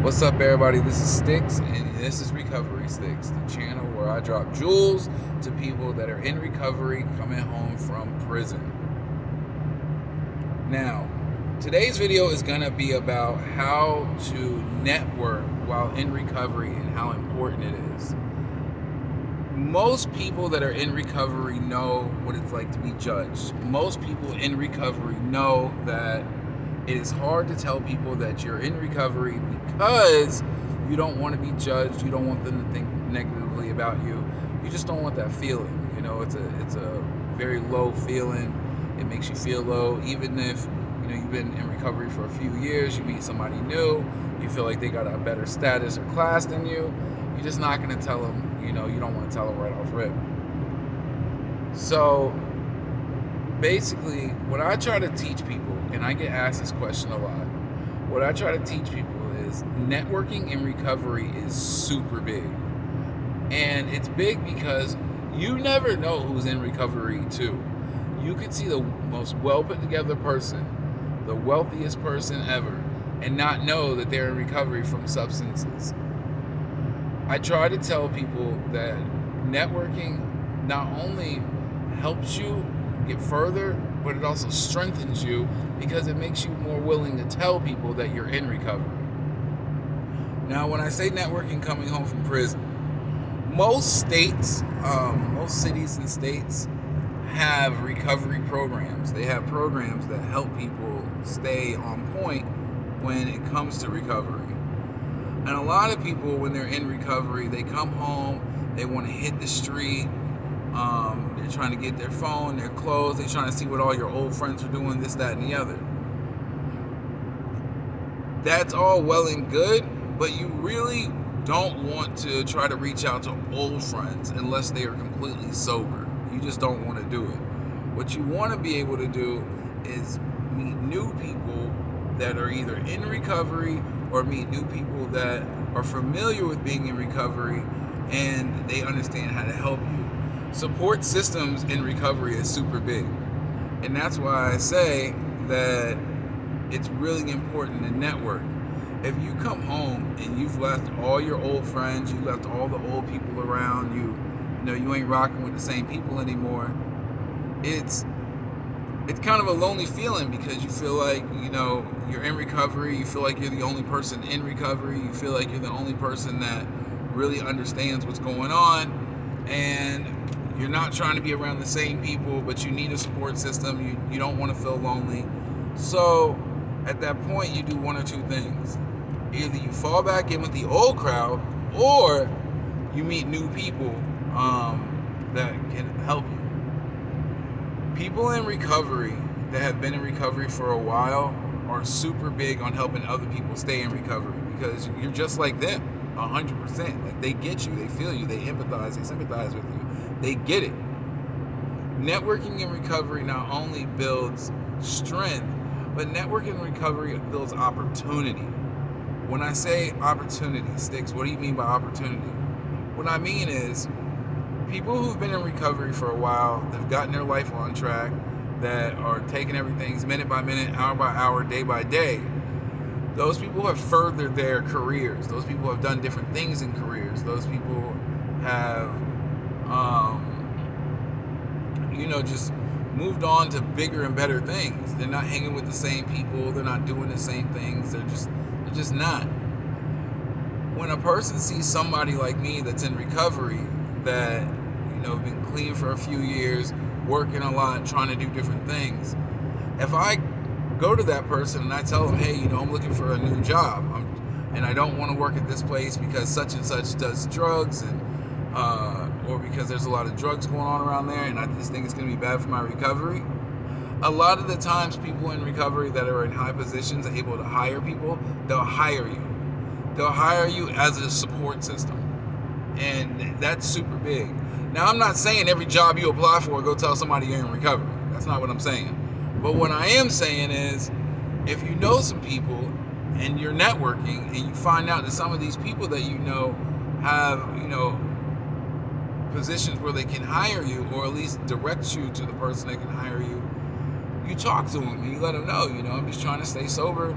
What's up, everybody? This is Sticks, and this is Recovery Sticks, the channel where I drop jewels to people that are in recovery coming home from prison. Now, today's video is going to be about how to network while in recovery and how important it is. Most people that are in recovery know what it's like to be judged. Most people in recovery know that it is hard to tell people that you're in recovery because you don't want to be judged. You don't want them to think negatively about you. You just don't want that feeling. You know, it's a very low feeling. It makes you feel low, even if you've been in recovery for a few years. You meet somebody new, you feel like they got a better status or class than you. You're just not going to tell them. You don't want to tell them right off rip. So basically, what I try to teach people, and I get asked this question a lot, what I try to teach people is networking in recovery is super big. And it's big because you never know who's in recovery too. You could see the most well put together person, the wealthiest person ever, and not know that they're in recovery from substances. I try to tell people that networking not only helps you get further, but it also strengthens you because it makes you more willing to tell people that you're in recovery. Now, when I say networking coming home from prison, most states, most cities and states have recovery programs. They have programs that help people stay on point when it comes to recovery. And a lot of people, when they're in recovery, they come home, they want to hit the street. They're trying to get their phone, their clothes. They're trying to see what all your old friends are doing, this, that, and the other. That's all well and good, but you really don't want to try to reach out to old friends unless they are completely sober. You just don't want to do it. What you want to be able to do is meet new people that are either in recovery or meet new people that are familiar with being in recovery and they understand how to help you. Support systems in recovery is super big. And that's why I say that it's really important to network. If you come home and you've left all your old friends, you left all the old people around, you ain't rocking with the same people anymore, it's kind of a lonely feeling because you feel like, you're in recovery, you feel like you're the only person in recovery, you feel like you're the only person that really understands what's going on, and you're not trying to be around the same people, but you need a support system. You don't want to feel lonely. So at that point, you do one or two things. Either you fall back in with the old crowd, or you meet new people that can help you. People in recovery that have been in recovery for a while are super big on helping other people stay in recovery because you're just like them, 100%. Like, they get you, they feel you, they empathize, they sympathize with you, they get it. Networking in recovery not only builds strength, but networking in recovery builds opportunity. When I say opportunity, Sticks, what do you mean by opportunity? What I mean is, people who've been in recovery for a while, they've gotten their life on track, that are taking everything minute by minute, hour by hour, day by day, those people have furthered their careers. Those people have done different things in careers. Those people have, just moved on to bigger and better things. They're not hanging with the same people. They're not doing the same things. They're just not. When a person sees somebody like me that's in recovery, that been clean for a few years, working a lot, trying to do different things, if I go to that person and I tell them, hey, I'm looking for a new job, and I don't want to work at this place because such and such does drugs, and or because there's a lot of drugs going on around there, and I just think it's going to be bad for my recovery. A lot of the times, people in recovery that are in high positions are able to hire people. They'll hire you. They'll hire you as a support system. And that's super big. Now, I'm not saying every job you apply for, go tell somebody you're in recovery. That's not what I'm saying. But what I am saying is, if you know some people and you're networking and you find out that some of these people that have, positions where they can hire you, or at least direct you to the person that can hire you, you talk to them and you let them know, I'm just trying to stay sober,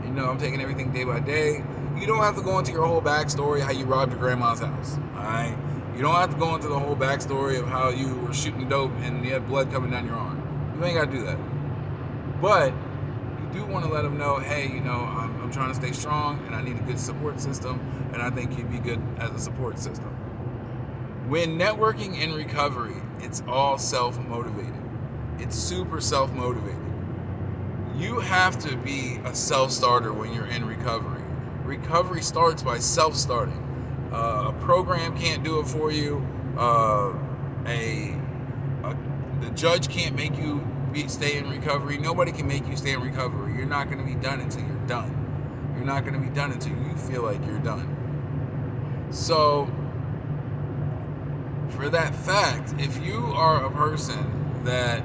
and I'm taking everything day by day. You don't have to go into your whole backstory, how you robbed your grandma's house. All right. You don't have to go into the whole backstory of how you were shooting dope and you had blood coming down your arm. You ain't got to do that. But you do want to let them know, hey, I'm trying to stay strong and I need a good support system, and I think you'd be good as a support system. When networking in recovery, it's all self-motivated. It's super self-motivated. You have to be a self-starter when you're in recovery. Recovery starts by self-starting. A program can't do it for you. The judge can't make you stay in recovery. Nobody can make you stay in recovery. You're not going to be done until you're done. You're not going to be done until you feel like you're done. So, for that fact, if you are a person that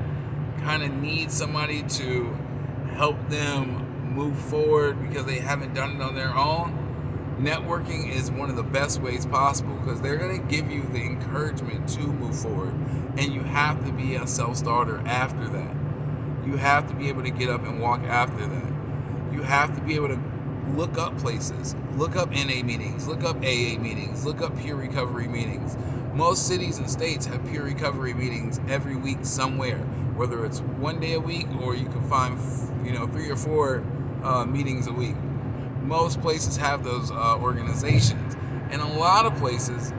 kind of needs somebody to help them move forward because they haven't done it on their own, networking is one of the best ways possible, because they're going to give you the encouragement to move forward, and you have to be a self-starter after that. You have to be able to get up and walk after that. You have to be able to look up places, look up NA meetings, look up AA meetings, look up peer recovery meetings. Most cities and states have peer recovery meetings every week somewhere, whether it's one day a week or you can find 3 or 4 meetings a week. Most places have those organizations, and a lot of places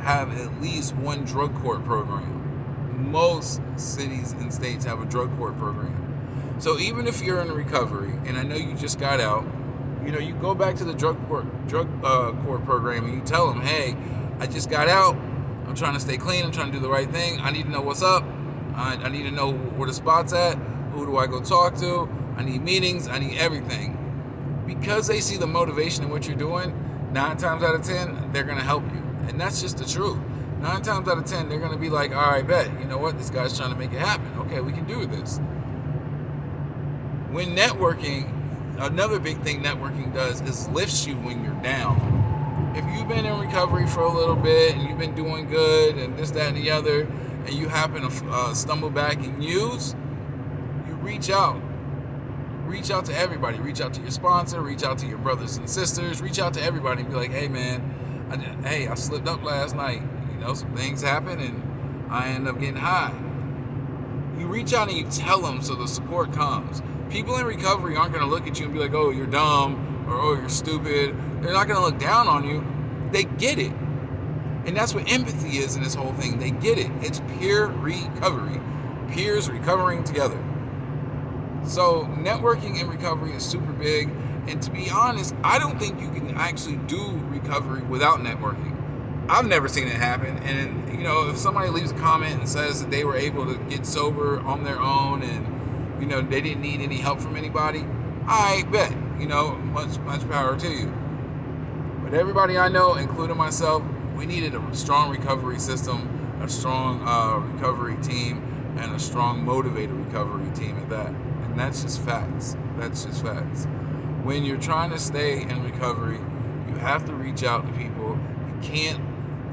have at least one drug court program. Most cities and states have a drug court program. So even if you're in recovery, and I know you just got out, you go back to the drug court program and you tell them, hey, I just got out. I'm trying to stay clean. I'm trying to do the right thing. I need to know what's up. I need to know where the spot's at. Who do I go talk to? I need meetings. I need everything. Because they see the motivation in what you're doing, 9 times out of 10, they're going to help you. And that's just the truth. 9 times out of 10, they're going to be like, all right, bet. You know what? This guy's trying to make it happen. Okay, we can do this. When networking, another big thing networking does is lifts you when you're down. If you've been in recovery for a little bit and you've been doing good and this, that, and the other, and you happen to stumble back and you reach out. Reach out to everybody. Reach out to your sponsor. Reach out to your brothers and sisters. Reach out to everybody and be like, hey, man, I slipped up last night. Some things happen and I end up getting high. You reach out and you tell them so the support comes. People in recovery aren't going to look at you and be like, oh, you're dumb, or oh, you're stupid. They're not going to look down on you. They get it. And that's what empathy is in this whole thing. They get it. It's peer recovery. Peers recovering together. So networking in recovery is super big. And to be honest, I don't think you can actually do recovery without networking. I've never seen it happen. And, if somebody leaves a comment and says that they were able to get sober on their own and, they didn't need any help from anybody, I bet, much power to you. But everybody I know, including myself, we needed a strong recovery system, a strong recovery team, and a strong motivated recovery team at that. And that's just facts. That's just facts. When you're trying to stay in recovery, you have to reach out to people. You can't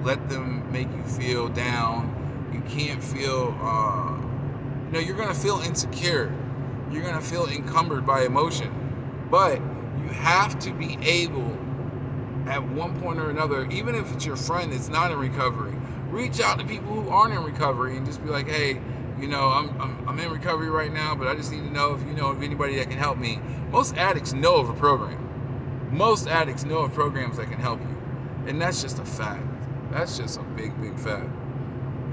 let them make you feel down. You can't feel, you're going to feel insecure. You're going to feel encumbered by emotion. But you have to be able, at one point or another, even if it's your friend that's not in recovery, reach out to people who aren't in recovery and just be like, hey, I'm in recovery right now, but I just need to know if you know of anybody that can help me. Most addicts know of a program. Most addicts know of programs that can help you. And that's just a fact. That's just a big, big fact.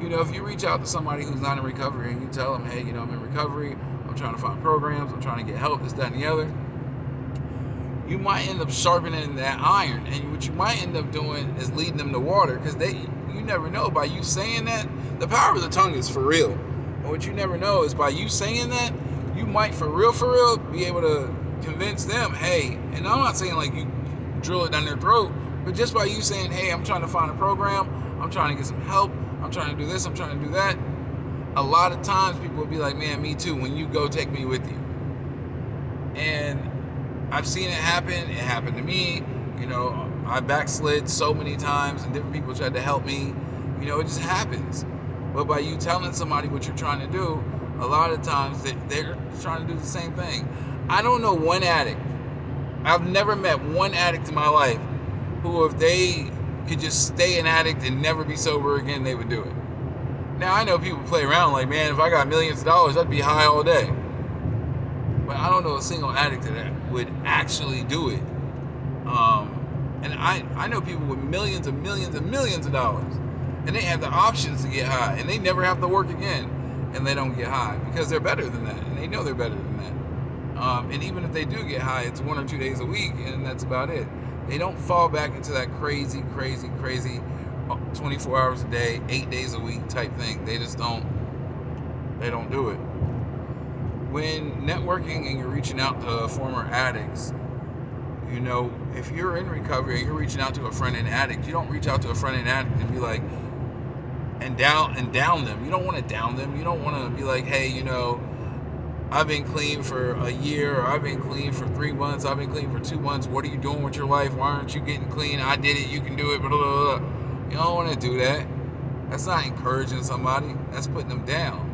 If you reach out to somebody who's not in recovery and you tell them, hey, I'm in recovery, I'm trying to find programs, I'm trying to get help, this, that, and the other, you might end up sharpening that iron. And what you might end up doing is leading them to water, because you never know. By you saying that, the power of the tongue is for real. And what you never know is by you saying that, you might for real, be able to convince them, hey, and I'm not saying like you drill it down their throat, but just by you saying, hey, I'm trying to find a program, I'm trying to get some help, I'm trying to do this, I'm trying to do that, a lot of times people will be like, man, me too, when you go, take me with you. And I've seen it happen. It happened to me. I backslid so many times and different people tried to help me. It just happens. But by you telling somebody what you're trying to do, a lot of times they're trying to do the same thing. I don't know one addict. I've never met one addict in my life who, if they could just stay an addict and never be sober again, they would do it. Now, I know people play around like, man, if I got millions of dollars, I'd be high all day. But I don't know a single addict that would actually do it. And I know people with millions and millions and millions of dollars, and they have the options to get high, and they never have to work again, and they don't get high because they're better than that, and they know they're better than that. And even if they do get high, it's 1 or 2 days a week, and that's about it. They don't fall back into that crazy 24 hours a day, 8 days a week type thing. They just don't do it. When networking and you're reaching out to former addicts, you know, if you're in recovery and you're reaching out to a friend and addict, you don't reach out to a friend and addict and be like, and down them. You don't want to down them. You don't want to be like, hey, you know, I've been clean for a year, or I've been clean for 3 months, I've been clean for 2 months. What are you doing with your life? Why aren't you getting clean? I did it, you can do it, blah, blah, blah. You don't want to do that. That's not encouraging somebody. That's putting them down.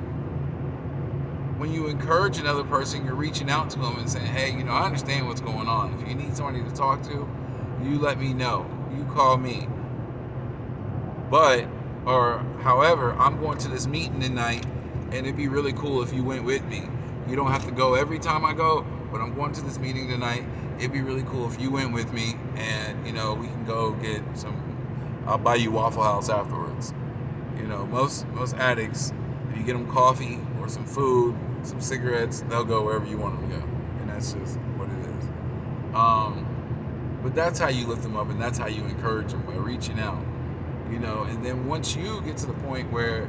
When you encourage another person, you're reaching out to them and saying, hey, you know, I understand what's going on. If you need somebody to talk to, you let me know. You call me. However, I'm going to this meeting tonight, and it'd be really cool if you went with me. You don't have to go every time I go, but I'm going to this meeting tonight. It'd be really cool if you went with me, and, you know, we can go get I'll buy you Waffle House afterwards. You know, most addicts, if you get them coffee or some food, some cigarettes, they'll go wherever you want them to go. And that's just what it is. But that's how you lift them up, and that's how you encourage them, by reaching out. You know, and then once you get to the point where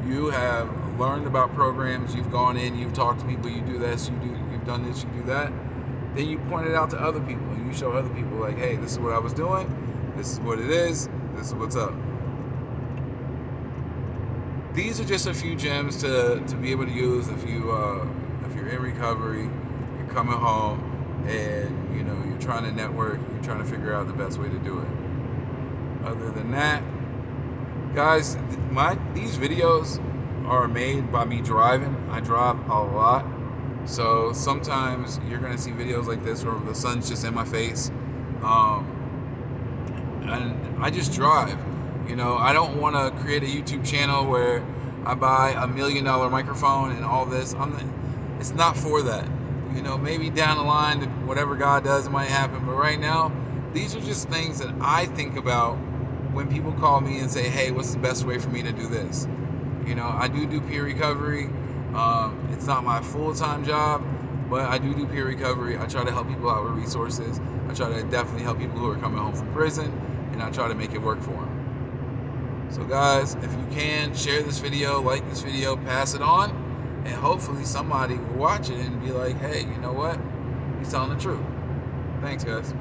you have learned about programs, you've gone in, you've talked to people, you do this, you've done this, you do that, then you point it out to other people, and you show other people, like, hey, this is what I was doing, this is what it is, this is what's up. These are just a few gems to be able to use if you're in recovery, you're coming home, and, you know, you're trying to network, you're trying to figure out the best way to do it. Other than that, guys, these videos are made by me driving. I drive a lot, so sometimes you're gonna see videos like this where the sun's just in my face, and I just drive. You know, I don't want to create a YouTube channel where I buy $1 million microphone and all this. It's not for that. You know, maybe down the line, whatever God does, it might happen. But right now, these are just things that I think about when people call me and say, hey, what's the best way for me to do this? You know, I do peer recovery. It's not my full-time job, but I do peer recovery. I try to help people out with resources. I try to definitely help people who are coming home from prison, and I try to make it work for them. So guys, if you can, share this video, like this video, pass it on, and hopefully somebody will watch it and be like, hey, you know what? He's telling the truth. Thanks, guys.